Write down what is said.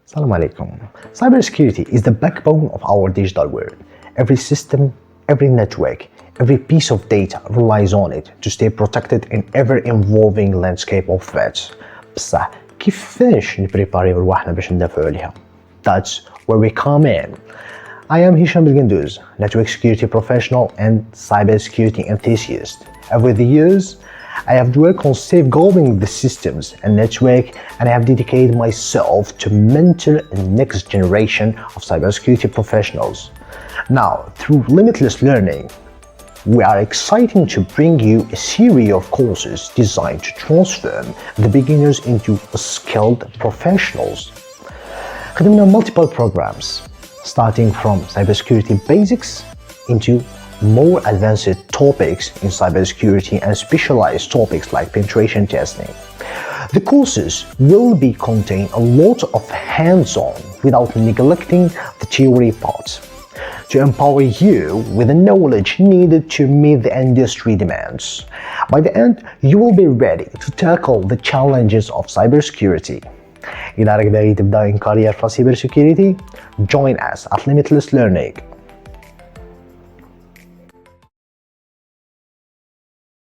Assalamu alaikum. Cybersecurity is the backbone of our digital world. Every system, every network, every piece of data relies on it to stay protected in ever-evolving landscape of threats. بصح كيفاش نبريباريو رواحنا باش ندافعوا عليها؟ That's where we come in. I am Hisham Belgenduz, network security professional and cybersecurity enthusiast. Over the years, I have worked on safeguarding the systems and network, and I have dedicated myself to mentor the next generation of cybersecurity professionals. Now, through Limitless learning, we are excited to bring you a series of courses designed to transform the beginners into skilled professionals. خدمنا multiple programs, starting from cybersecurity basics into more advanced topics in cybersecurity and specialized topics like penetration testing. The courses will be contain a lot of hands-on without neglecting the theory part, to empower you with the knowledge needed to meet the industry demands. By the end, you will be ready to tackle the challenges of cybersecurity. إذا راك باغي تبدا in career for cybersecurity, join us at Limitless Learning.